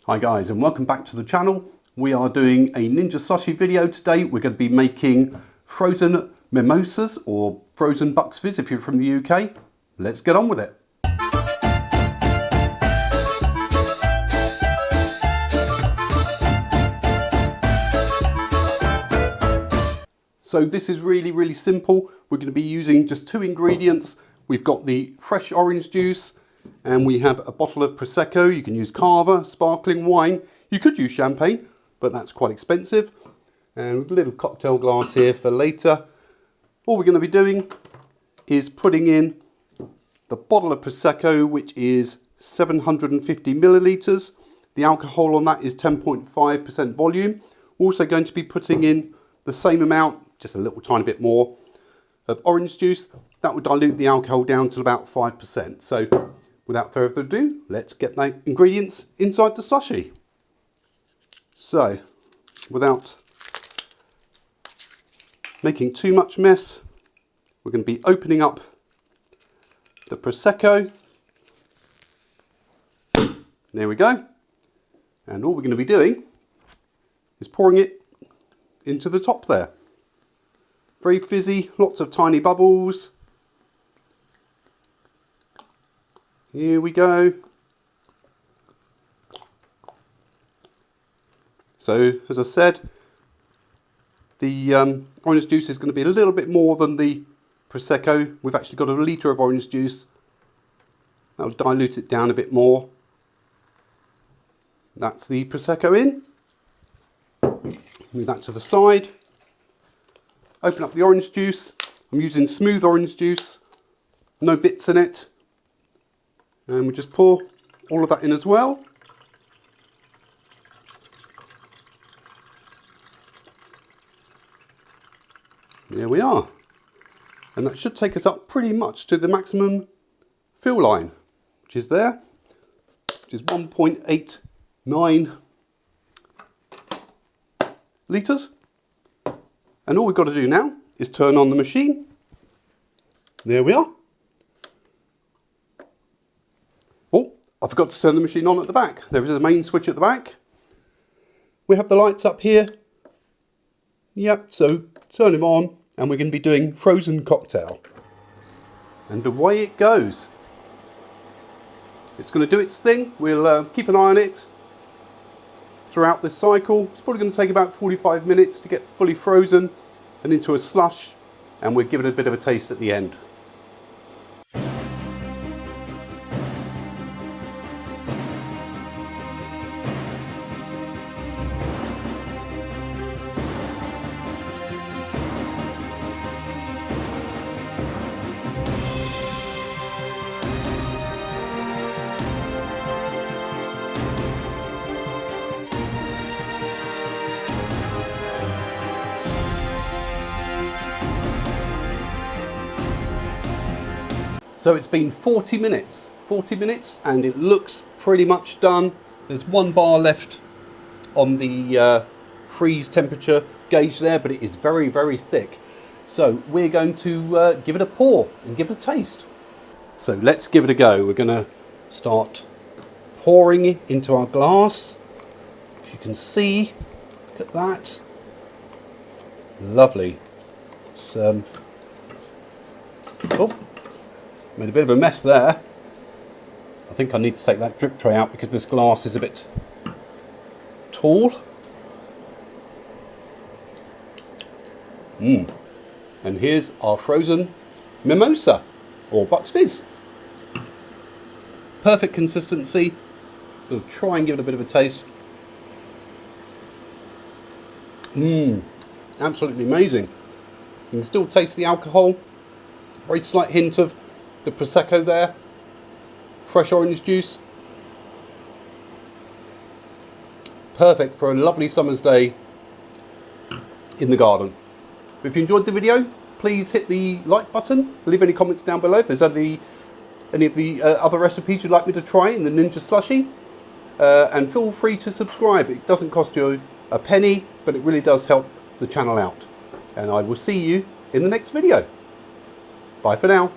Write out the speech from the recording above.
Hi guys, and welcome back to the channel. We are doing a Ninja Slushi video today. We're going to be making frozen mimosas or frozen Bucks Fizz if you're from the UK. Let's get on with it. So this is really simple. We're going to be using just two ingredients. We've got the fresh orange juice and we have a bottle of Prosecco. You can use Cava, sparkling wine. You could use champagne, but that's quite expensive. And a little cocktail glass here for later. All we're going to be doing is putting in the bottle of Prosecco, which is 750 millilitres. The alcohol on that is 10.5% volume. We're also going to be putting in the same amount, just a little tiny bit more, of orange juice. That will dilute the alcohol down to about 5%. So without further ado, let's get the ingredients inside the slushie. So without making too much mess, we're going to be opening up the Prosecco. There we go. And all we're going to be doing is pouring it into the top there. Very fizzy, lots of tiny bubbles. Here we go. So, as I said, the orange juice is going to be a little bit more than the Prosecco. We've actually got a litre of orange juice. That'll dilute it down a bit more. That's the Prosecco in. Move that to the side. Open up the orange juice. I'm using smooth orange juice, no bits in it. And we just pour all of that in as well. There we are. And that should take us up pretty much to the maximum fill line, which is there, which is 1.89 litres. And all we've got to do now is turn on the machine. There we are. Oh, I forgot to turn the machine on at the back. There is a main switch at the back. We have the lights up here. Yep, so turn them on and we're going to be doing frozen cocktail. And away it goes. It's going to do its thing. We'll keep an eye on it throughout this cycle. It's probably going to take about 45 minutes to get fully frozen and into a slush, and we'll give it a bit of a taste at the end. So it's been 40 minutes, and it looks pretty much done. There's one bar left on the freeze temperature gauge there, but it is very thick. So we're going to give it a pour and give it a taste. So let's give it a go. We're going to start pouring it into our glass. As you can see, look at that. Lovely. So, oh. Made a bit of a mess there. I think I need to take that drip tray out because this glass is a bit tall. And here's our frozen mimosa or Bucks Fizz. Perfect consistency. We'll try and give it a bit of a taste. Absolutely amazing. You can still taste the alcohol. Very slight hint of the Prosecco there, fresh orange juice. Perfect for a lovely summer's day in the garden. If you enjoyed the video, please hit the like button, leave any comments down below if there's any of the other recipes you'd like me to try in the Ninja Slushi, and feel free to subscribe. It doesn't cost you a penny, but it really does help the channel out. And I will see you in the next video. Bye for now.